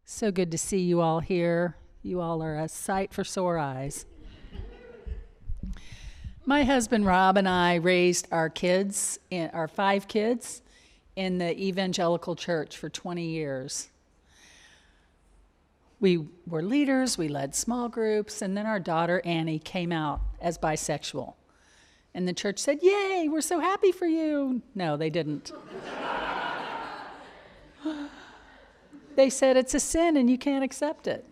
So good to see you all here. You all are a sight for sore eyes. My husband Rob and I raised our 5 kids, in the Evangelical Church for 20 years. We were leaders, we led small groups, and then our daughter Annie came out as bisexual. And the church said, "Yay, we're so happy for you." No, they didn't. They said it's a sin and you can't accept it.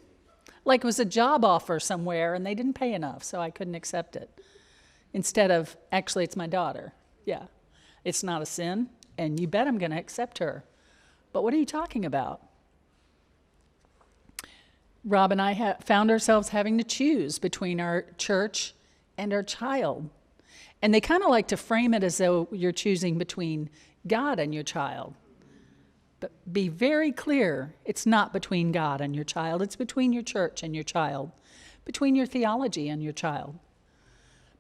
Like it was a job offer somewhere and they didn't pay enough, so I couldn't accept it. Instead of, actually, it's my daughter. Yeah, it's not a sin, and you bet I'm going to accept her. But what are you talking about? Rob and I found ourselves having to choose between our church and our child. And they kind of like to frame it as though you're choosing between God and your child. But be very clear, it's not between God and your child. It's between your church and your child, between your theology and your child.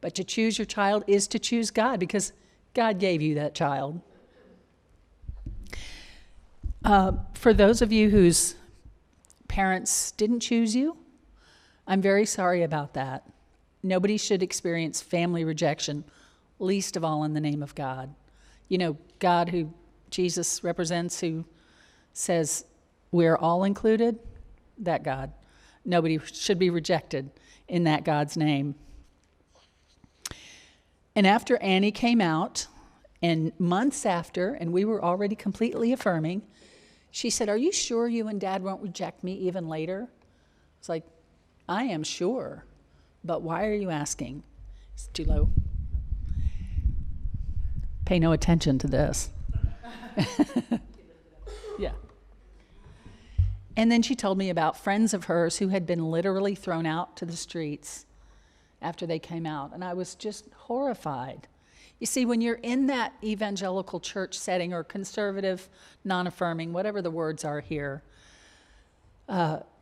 But to choose your child is to choose God, because God gave you that child. For those of you whose parents didn't choose you, I'm very sorry about that. Nobody should experience family rejection, least of all in the name of God. You know, God, who Jesus represents, who says we're all included, that God. Nobody should be rejected in that God's name. And after Annie came out, and months after, and we were already completely affirming, she said, "Are you sure you and Dad won't reject me even later?" It's like, I am sure, but why are you asking? It's too low. Pay no attention to this. Yeah. And then she told me about friends of hers who had been literally thrown out to the streets after they came out, and I was just horrified. You see, when you're in that evangelical church setting, or conservative, non-affirming, whatever the words are here,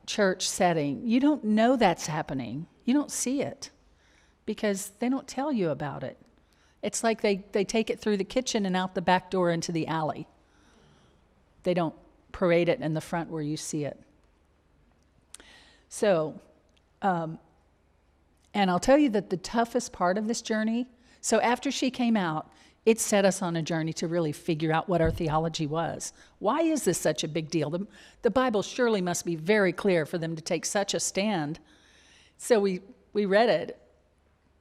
church setting, you don't know that's happening. You don't see it because they don't tell you about it. It's like they take it through the kitchen and out the back door into the alley. They don't parade it in the front where you see it. So, and I'll tell you that the toughest part of this journey, so after she came out, it set us on a journey to really figure out what our theology was. Why is this such a big deal? The Bible surely must be very clear for them to take such a stand. So we read it.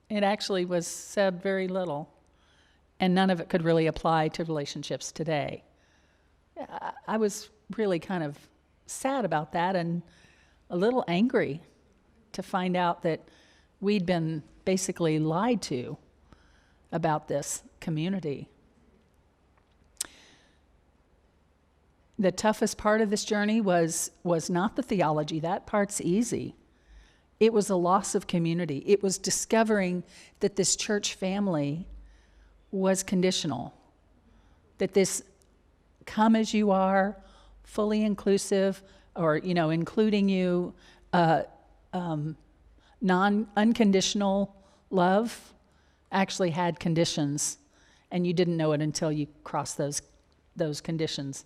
It actually was said very little, and none of it could really apply to relationships today. I was really kind of sad about that and a little angry to find out that we'd been basically lied to about this community. The toughest part of this journey was not the theology. That part's easy. It was a loss of community. It was discovering that this church family was conditional, that this come as you are, fully inclusive, or, including you, unconditional love actually had conditions, and you didn't know it until you crossed those conditions.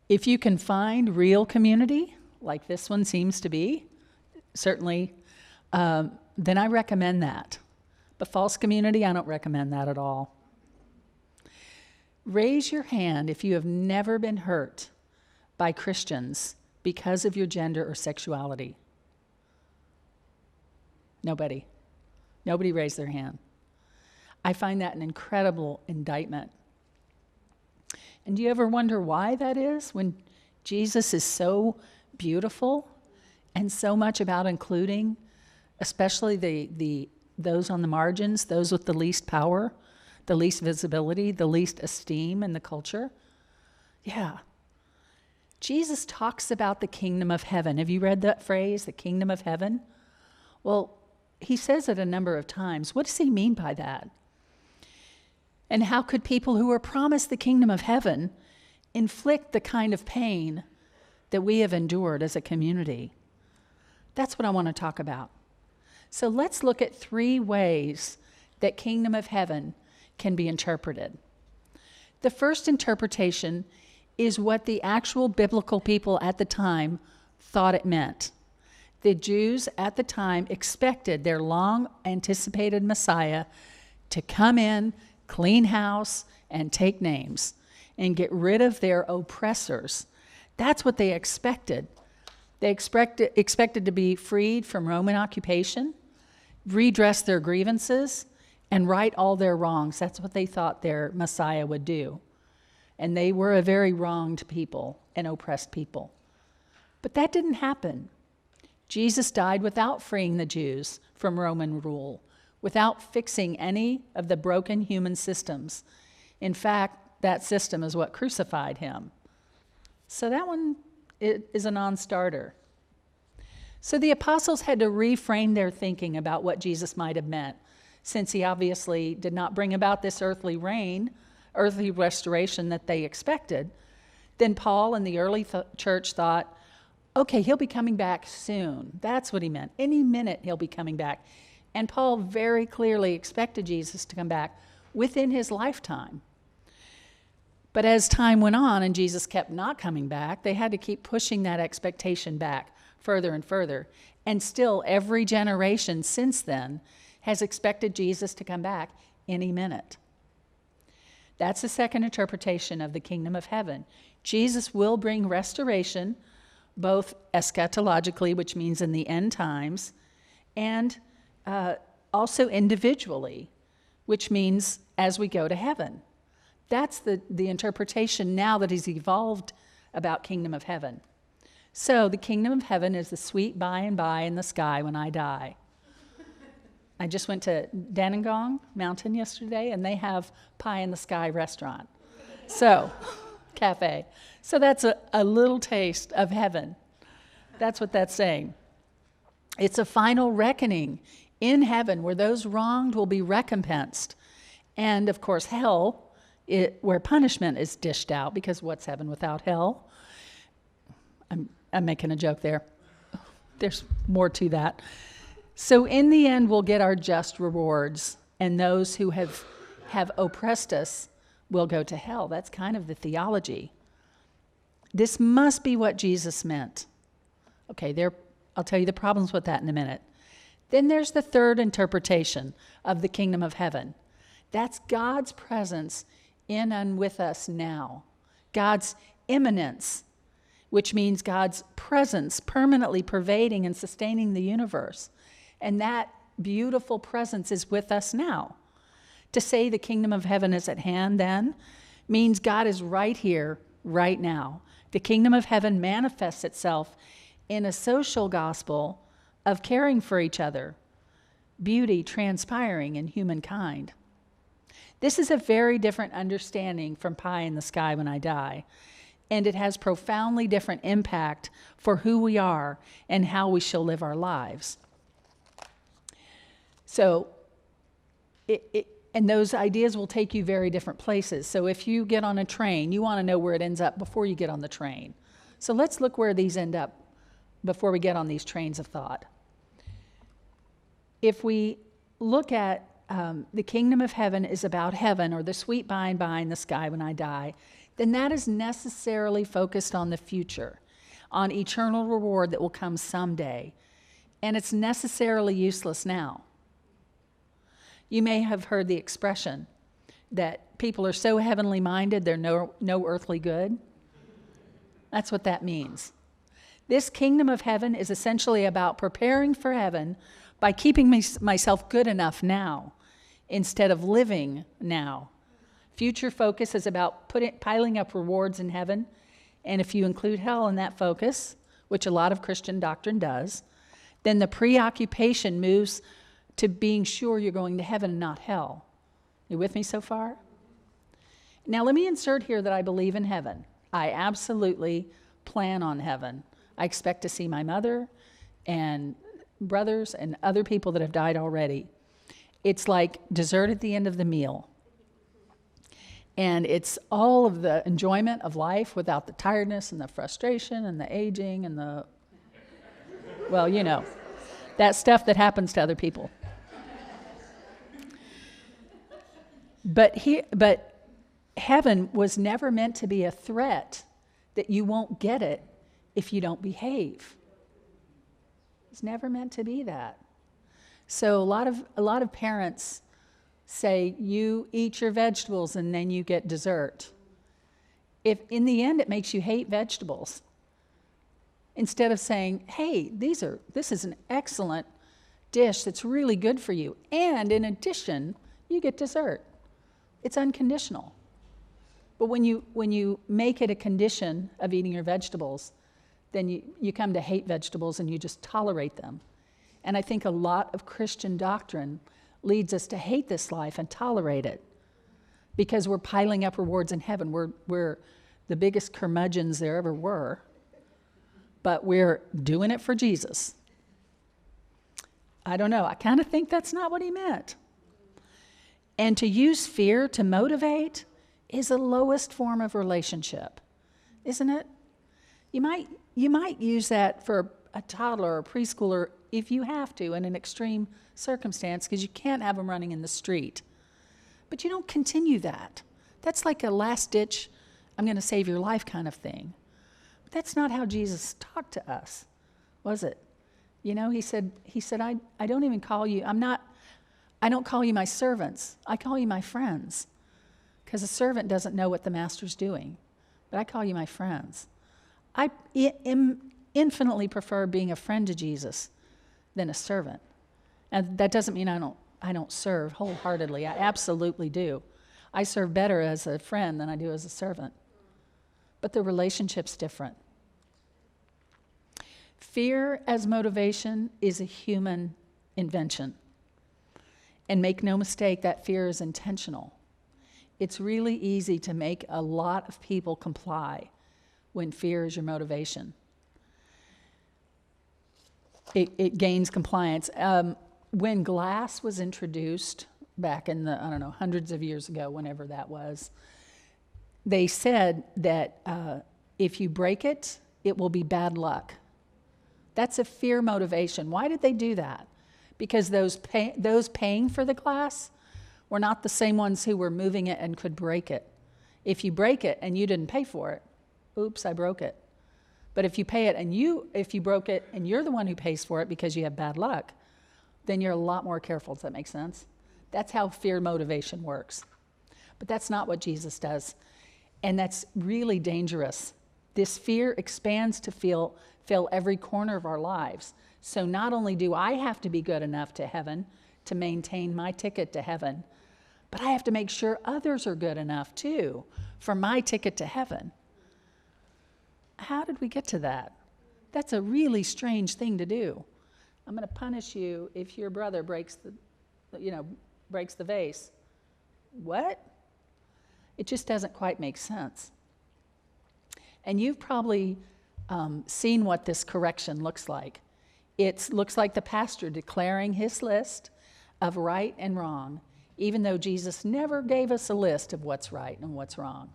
If you can find real community, like this one seems to be, certainly, then I recommend that. But false community, I don't recommend that at all. Raise your hand if you have never been hurt by Christians because of your gender or sexuality. Nobody raised their hand. I find that an incredible indictment. And do you ever wonder why that is, when Jesus is so beautiful and so much about including, especially those on the margins, those with the least power, the least visibility, the least esteem in the culture? Yeah. Jesus talks about the kingdom of heaven. Have you read that phrase, the kingdom of heaven? Well, he says it a number of times. What does he mean by that? And how could people who are promised the kingdom of heaven inflict the kind of pain that we have endured as a community? That's what I want to talk about. So let's look at 3 ways that kingdom of heaven can be interpreted. The first interpretation is what the actual biblical people at the time thought it meant. The Jews at the time expected their long-anticipated Messiah to come in, clean house, and take names, and get rid of their oppressors. That's what they expected. They expected to be freed from Roman occupation, redress their grievances, and right all their wrongs. That's what they thought their Messiah would do. And they were a very wronged people, an oppressed people. But that didn't happen. Jesus died without freeing the Jews from Roman rule, without fixing any of the broken human systems. In fact, that system is what crucified him. So that one is a non-starter. So the apostles had to reframe their thinking about what Jesus might have meant, since he obviously did not bring about this earthly restoration that they expected. Then Paul and the early church thought, okay, he'll be coming back soon. That's what he meant. Any minute he'll be coming back. And Paul very clearly expected Jesus to come back within his lifetime. But as time went on and Jesus kept not coming back, they had to keep pushing that expectation back further and further. And still, every generation since then has expected Jesus to come back any minute. That's the second interpretation of the kingdom of heaven. Jesus will bring restoration, both eschatologically, which means in the end times, and also individually, which means as we go to heaven. That's the interpretation now that has evolved about kingdom of heaven. So the kingdom of heaven is the sweet by and by in the sky when I die. I just went to Dandenong Mountain yesterday, and they have pie in the sky restaurant. So, cafe. So that's a little taste of heaven. That's what that's saying. It's a final reckoning in heaven where those wronged will be recompensed. And of course, hell, where punishment is dished out, because what's heaven without hell? I'm making a joke there. There's more to that. So in the end, we'll get our just rewards, and those who have oppressed us will go to hell. That's kind of the theology. This must be what Jesus meant. Okay, I'll tell you the problems with that in a minute. Then there's the third interpretation of the kingdom of heaven. That's God's presence in and with us now. God's immanence, which means God's presence permanently pervading and sustaining the universe. And that beautiful presence is with us now. To say the kingdom of heaven is at hand then means God is right here, right now. The kingdom of heaven manifests itself in a social gospel of caring for each other, beauty transpiring in humankind. This is a very different understanding from pie in the sky when I die, and it has profoundly different impact for who we are and how we shall live our lives. So, and those ideas will take you very different places. So if you get on a train, you want to know where it ends up before you get on the train. So let's look where these end up before we get on these trains of thought. If we look at the kingdom of heaven is about heaven, or the sweet by and by in the sky when I die, then that is necessarily focused on the future, on eternal reward that will come someday. And it's necessarily useless now. You may have heard the expression that people are so heavenly minded they're no earthly good. That's what that means. This kingdom of heaven is essentially about preparing for heaven by keeping myself good enough now instead of living now. Future focus is about piling up rewards in heaven, and if you include hell in that focus, which a lot of Christian doctrine does, then the preoccupation moves to being sure you're going to heaven and not hell. You with me so far? Now let me insert here that I believe in heaven. I absolutely plan on heaven. I expect to see my mother and brothers and other people that have died already. It's like dessert at the end of the meal. And it's all of the enjoyment of life without the tiredness and the frustration and the aging and the, well, you know, that stuff that happens to other people. But heaven was never meant to be a threat that you won't get it if you don't behave. It's never meant to be that. So a lot of parents say, you eat your vegetables and then you get dessert. If in the end it makes you hate vegetables, instead of saying, hey, this is an excellent dish that's really good for you, and in addition, you get dessert. It's unconditional. But when you make it a condition of eating your vegetables, then you come to hate vegetables and you just tolerate them. And I think a lot of Christian doctrine leads us to hate this life and tolerate it because we're piling up rewards in heaven. We're the biggest curmudgeons there ever were, but we're doing it for Jesus. I don't know. I kind of think that's not what he meant. And to use fear to motivate is the lowest form of relationship, isn't it? You might use that for a toddler or a preschooler if you have to in an extreme circumstance because you can't have them running in the street. But you don't continue that. That's like a last-ditch, I'm going to save your life kind of thing. But that's not how Jesus talked to us, was it? You know, he said, I don't even call you, I don't call you my servants. I call you my friends. Because a servant doesn't know what the master's doing. But I call you my friends. I infinitely prefer being a friend to Jesus than a servant. And that doesn't mean I don't serve wholeheartedly. I absolutely do. I serve better as a friend than I do as a servant. But the relationship's different. Fear as motivation is a human invention. And make no mistake, that fear is intentional. It's really easy to make a lot of people comply when fear is your motivation. It gains compliance. When glass was introduced back in the, hundreds of years ago, whenever that was, they said that if you break it, it will be bad luck. That's a fear motivation. Why did they do that? Because those paying for the glass were not the same ones who were moving it and could break it. If you break it and you didn't pay for it, oops, I broke it. But if you pay it and if you broke it and you're the one who pays for it because you have bad luck, then you're a lot more careful. Does that make sense? That's how fear motivation works. But that's not what Jesus does. And that's really dangerous. This fear expands to fill every corner of our lives. So not only do I have to be good enough to heaven to maintain my ticket to heaven, but I have to make sure others are good enough too for my ticket to heaven. How did we get to that? That's a really strange thing to do. I'm going to punish you if your brother breaks the vase. What? It just doesn't quite make sense. And you've probably seen what this correction looks like. It looks like the pastor declaring his list of right and wrong, even though Jesus never gave us a list of what's right and what's wrong,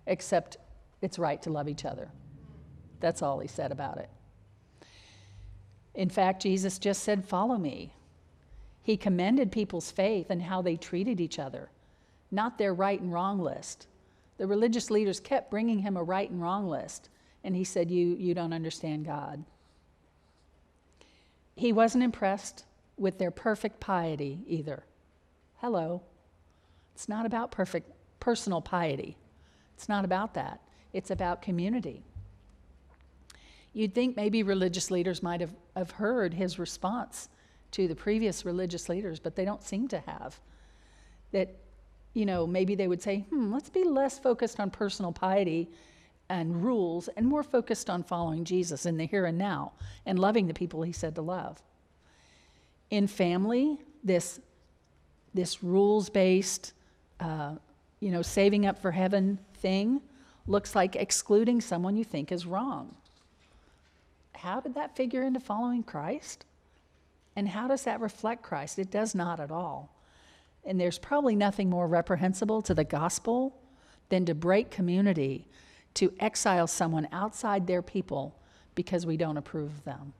except it's right to love each other. That's all he said about it. In fact, Jesus just said, follow me. He commended people's faith and how they treated each other, not their right and wrong list. The religious leaders kept bringing him a right and wrong list, and he said, you don't understand God. He wasn't impressed with their perfect piety either. Hello. It's not about perfect personal piety. It's not about that. It's about community. You'd think maybe religious leaders might have heard his response to the previous religious leaders, but they don't seem to have. That, maybe they would say, let's be less focused on personal piety and rules and more focused on following Jesus in the here and now and loving the people he said to love. In family, this rules-based, saving up for heaven thing looks like excluding someone you think is wrong. How did that figure into following Christ? And how does that reflect Christ? It does not at all. And there's probably nothing more reprehensible to the gospel than to break community, to exile someone outside their people because we don't approve of them.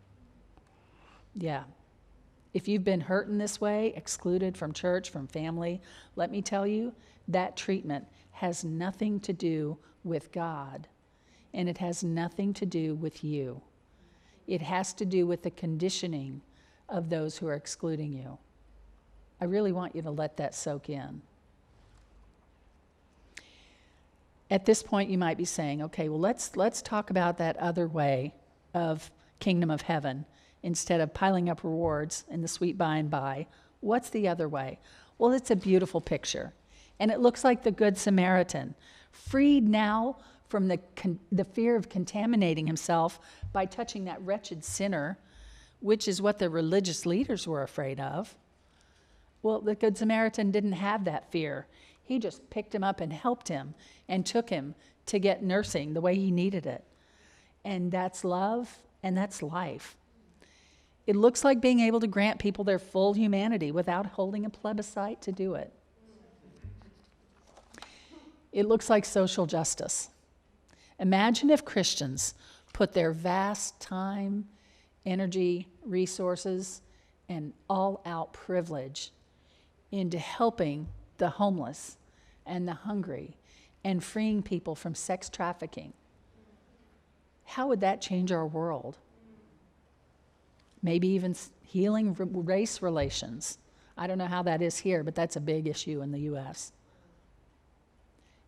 Yeah. If you've been hurt in this way, excluded from church, from family, let me tell you, that treatment has nothing to do with God. and it has nothing to do with you. It has to do with the conditioning of those who are excluding you. I really want you to let that soak in. At this point, you might be saying, okay, well, let's talk about that other way of kingdom of heaven. Instead of piling up rewards in the sweet by and by, what's the other way? Well, it's a beautiful picture. And it looks like the Good Samaritan, freed now from the fear of contaminating himself by touching that wretched sinner, which is what the religious leaders were afraid of. Well, the Good Samaritan didn't have that fear. He just picked him up and helped him and took him to get nursing the way he needed it. And that's love and that's life. It looks like being able to grant people their full humanity without holding a plebiscite to do it. It looks like social justice. Imagine if Christians put their vast time, energy, resources, and all-out privilege into helping the homeless and the hungry and freeing people from sex trafficking. How would that change our world? Maybe even healing race relations. I don't know how that is here, but that's a big issue in the U.S.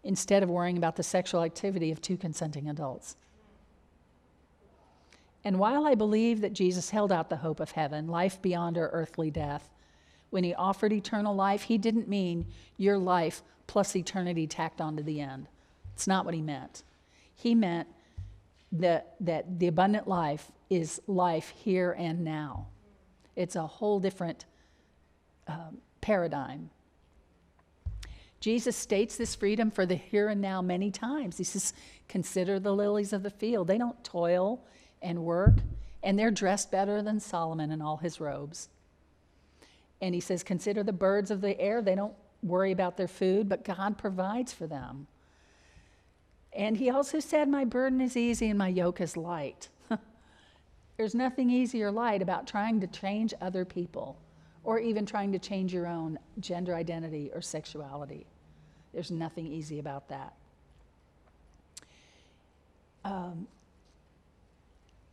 Instead of worrying about the sexual activity of two consenting adults. And while I believe that Jesus held out the hope of heaven, life beyond our earthly death, when he offered eternal life, he didn't mean your life plus eternity tacked onto the end. It's not what he meant. He meant that the abundant life is life here and now. It's a whole different paradigm. Jesus states this freedom for the here and now many times. He says, consider the lilies of the field. They don't toil and work, and they're dressed better than Solomon in all his robes. And he says, consider the birds of the air. They don't worry about their food, but God provides for them. And he also said, my burden is easy and my yoke is light. There's nothing easy or light about trying to change other people or even trying to change your own gender identity or sexuality. There's nothing easy about that.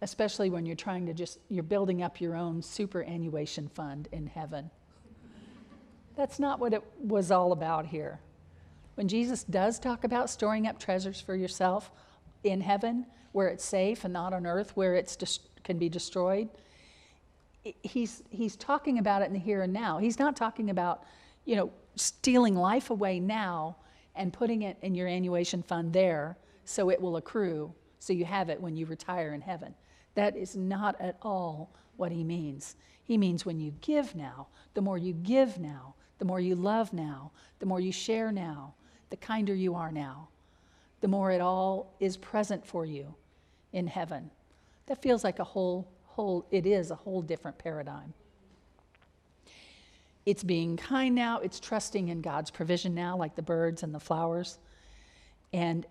Especially when you're trying to you're building up your own superannuation fund in heaven. That's not what it was all about here. When Jesus does talk about storing up treasures for yourself in heaven, where it's safe and not on earth, where it can be destroyed, he's talking about it in the here and now. He's not talking about, stealing life away now and putting it in your annuation fund there so it will accrue, so you have it when you retire in heaven. That is not at all what he means. He means when you give now, the more you give now, the more you love now, the more you share now, the kinder you are now, the more it all is present for you in heaven. That feels like it is a whole different paradigm. It's being kind now, it's trusting in God's provision now, like the birds and the flowers, and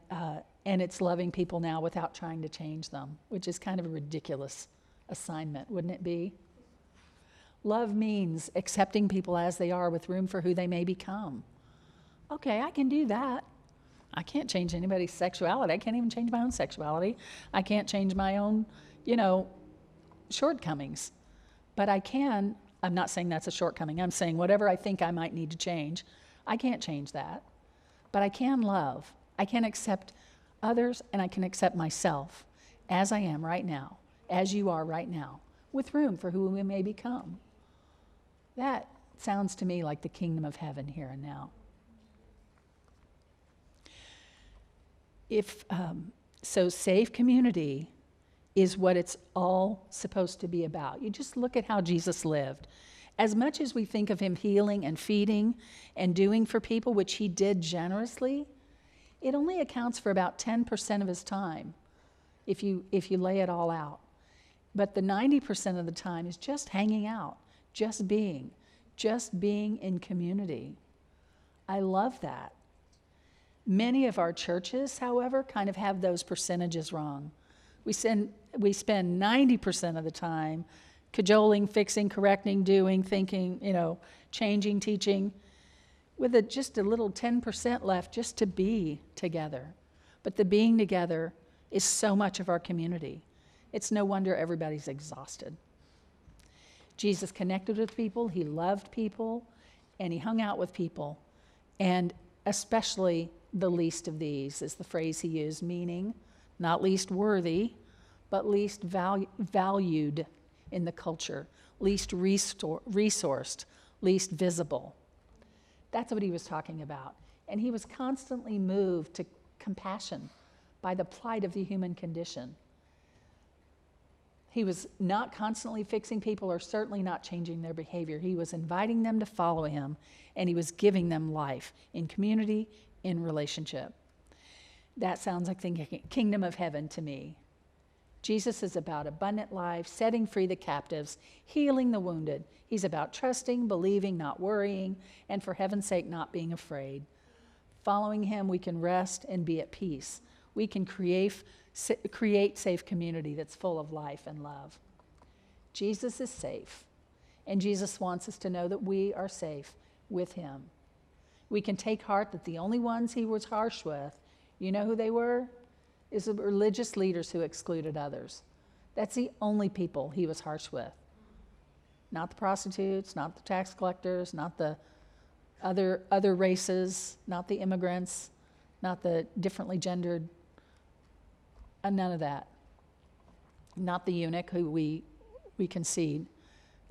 it's loving people now without trying to change them, which is kind of a ridiculous assignment, wouldn't it be? Love means accepting people as they are with room for who they may become. Okay, I can do that. I can't change anybody's sexuality. I can't even change my own sexuality. I can't change my own, shortcomings. But I can, I'm not saying that's a shortcoming. I'm saying whatever I think I might need to change, I can't change that. But I can love. I can accept others and I can accept myself as I am right now, as you are right now, with room for who we may become. That sounds to me like the kingdom of heaven here and now. So safe community is what it's all supposed to be about. You just look at how Jesus lived. As much as we think of him healing and feeding and doing for people, which he did generously, it only accounts for about 10% of his time if you lay it all out. But the 90% of the time is just hanging out, just being in community. I love that. Many of our churches, however, kind of have those percentages wrong. We spend 90% of the time cajoling, fixing, correcting, doing, thinking, changing, teaching, with just a little 10% left just to be together. But the being together is so much of our community. It's no wonder everybody's exhausted. Jesus connected with people, he loved people, and he hung out with people. And especially the least of these is the phrase he used, meaning not least worthy, but least valued in the culture, least resourced, least visible. That's what he was talking about. And he was constantly moved to compassion by the plight of the human condition. He was not constantly fixing people or certainly not changing their behavior. He was inviting them to follow him, and he was giving them life in community, in relationship. That sounds like the kingdom of heaven to me. Jesus is about abundant life, setting free the captives, healing the wounded. He's about trusting, believing, not worrying, and for heaven's sake, not being afraid. Following him, we can rest and be at peace. We can create safe community that's full of life and love. Jesus is safe, and Jesus wants us to know that we are safe with him. We can take heart that the only ones he was harsh with, you know who they were? Is the religious leaders who excluded others. That's the only people he was harsh with. Not the prostitutes, not the tax collectors, not the other races, not the immigrants, not the differently gendered, none of that. Not the eunuch who we concede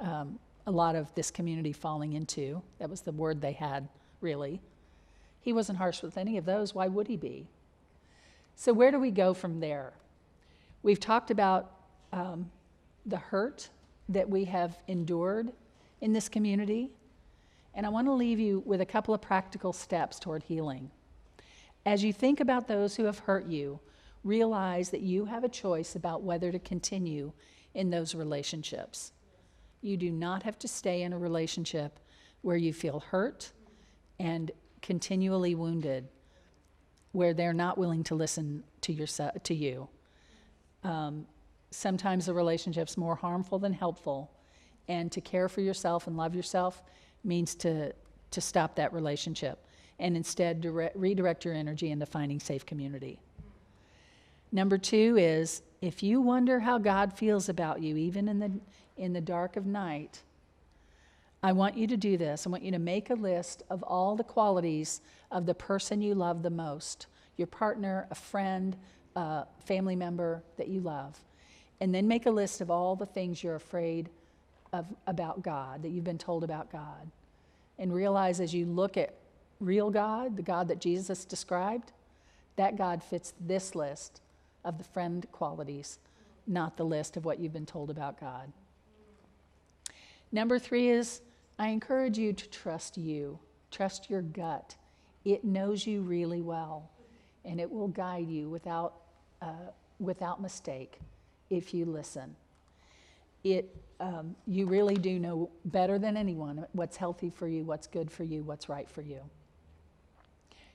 a lot of this community falling into. That was the word they had, really. He wasn't harsh with any of those. Why would he be? So where do we go from there? We've talked about the hurt that we have endured in this community, and I want to leave you with a couple of practical steps toward healing. As you think about those who have hurt you, realize that you have a choice about whether to continue in those relationships. You do not have to stay in a relationship where you feel hurt and continually wounded, where they're not willing to listen to you. Sometimes the relationship's more harmful than helpful, and to care for yourself and love yourself means to stop that relationship and instead redirect your energy into finding safe community. Number 2 is, if you wonder how God feels about you, even in the dark of night, I want you to do this. I want you to make a list of all the qualities of the person you love the most, your partner, a friend, a family member that you love. And then make a list of all the things you're afraid of about God, that you've been told about God. And realize as you look at real God, the God that Jesus described, that God fits this list of the friend qualities, not the list of what you've been told about God. Number 3 is, I encourage you to trust you. Trust your gut. It knows you really well, and it will guide you without mistake if you listen. You really do know better than anyone what's healthy for you, what's good for you, what's right for you.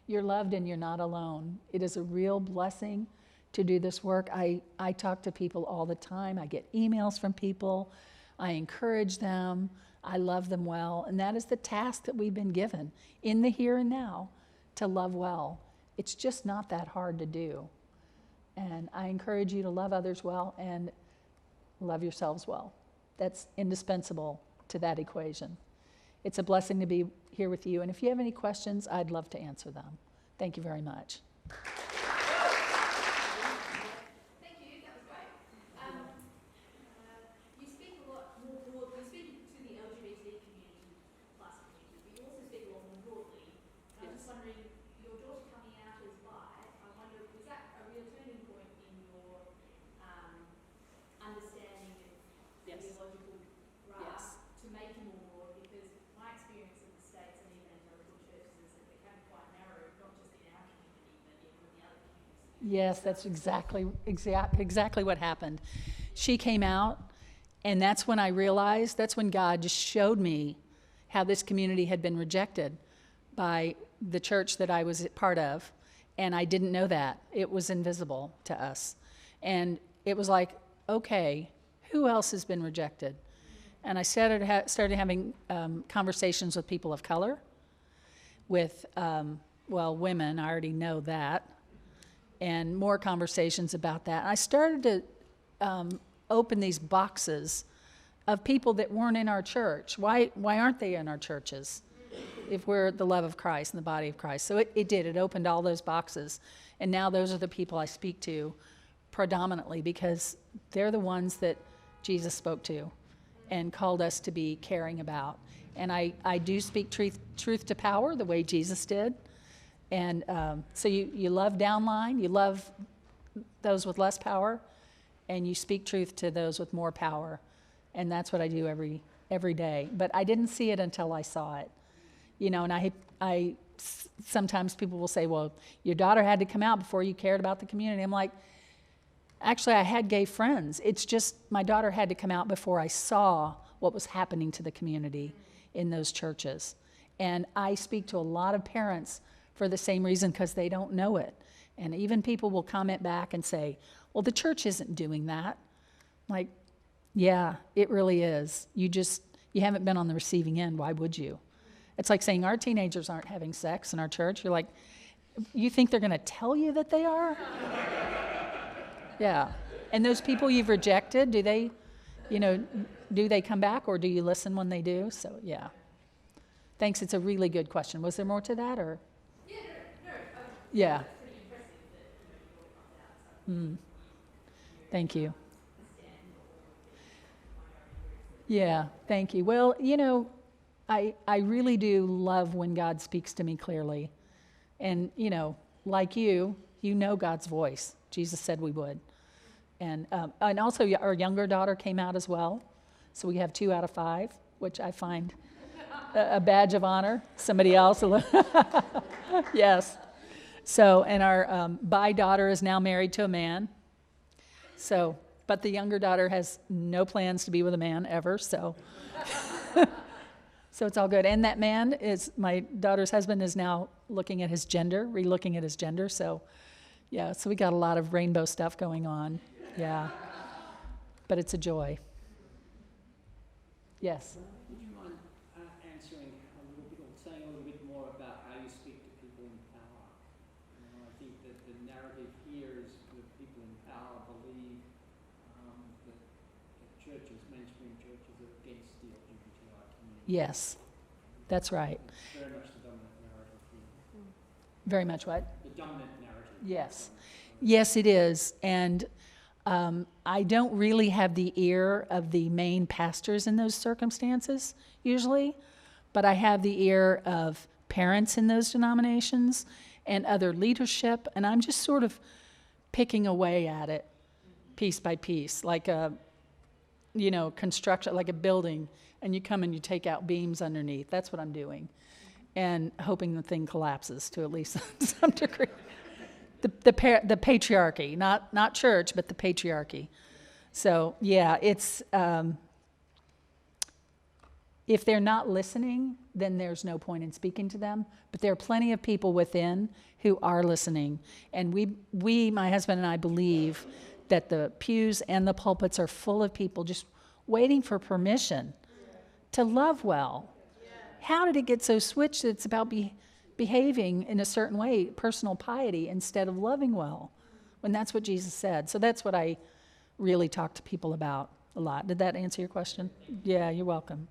You're loved and you're not alone. It is a real blessing to do this work. I talk to people all the time. I get emails from people. I encourage them. I love them well. And that is the task that we've been given in the here and now, to love well. It's just not that hard to do. And I encourage you to love others well and love yourselves well. That's indispensable to that equation. It's a blessing to be here with you. And if you have any questions, I'd love to answer them. Thank you very much. Yes, that's exactly what happened. She came out, and that's when I realized, that's when God just showed me how this community had been rejected by the church that I was part of, and I didn't know that. It was invisible to us. And it was like, okay, who else has been rejected? And I started having conversations with people of color, with, women, I already know that. and more conversations about that. And I started to open these boxes of people that weren't in our church. Why aren't they in our churches if we're the love of Christ and the body of Christ? So it did. It opened all those boxes. And now those are the people I speak to predominantly because they're the ones that Jesus spoke to and called us to be caring about. And I do speak truth to power the way Jesus did. And so you love downline, you love those with less power, and you speak truth to those with more power. And that's what I do every day. But I didn't see it until I saw it. You know, and I sometimes people will say, well, your daughter had to come out before you cared about the community. I'm like, actually, I had gay friends. It's just my daughter had to come out before I saw what was happening to the community in those churches. And I speak to a lot of parents for the same reason, because they don't know it. And even people will comment back and say, well, the church isn't doing that. Like, yeah, it really is. You haven't been on the receiving end. Why would you? It's like saying our teenagers aren't having sex in our church. You're like, you think they're going to tell you that they are? Yeah. And those people you've rejected, do they come back, or do you listen when they do? So, yeah. Thanks. It's a really good question. Was there more to that, or? Yeah. Thank you. Yeah, thank you. Well, I really do love when God speaks to me clearly. And, like you know God's voice. Jesus said we would. And also our younger daughter came out as well. So we have 2 out of 5, which I find a badge of honor. Somebody else. Yes. So, and our bi daughter is now married to a man. So, but the younger daughter has no plans to be with a man ever, so. So it's all good. And that man is, my daughter's husband is now relooking at his gender. So, yeah, so we got a lot of rainbow stuff going on. Yeah. But it's a joy. Yes. Would you mind answering a little bit, or saying a little bit more about how you speak to people in power? I think that the narrative here is that people in power believe that churches, mainstream churches, are against the LGBTQI community. Yes, that's right. It's very much the dominant narrative here. Very much what? The dominant narrative. Yes. Yes, it is. And I don't really have the ear of the main pastors in those circumstances, usually, but I have the ear of parents in those denominations and other leadership, and I'm just sort of picking away at it piece by piece, like a, construction, like a building, and you come and you take out beams underneath. That's what I'm doing, and hoping the thing collapses to at least some degree. The patriarchy, not church, but the patriarchy. So yeah, it's if they're not listening, then there's no point in speaking to them. But there are plenty of people within who are listening, and we, my husband and I, believe that the pews and the pulpits are full of people just waiting for permission to love well. How did it get so switched that it's about behaving in a certain way, personal piety, instead of loving well, when that's what Jesus said? So that's what I really talk to people about a lot. Did that answer your question? Yeah, you're welcome.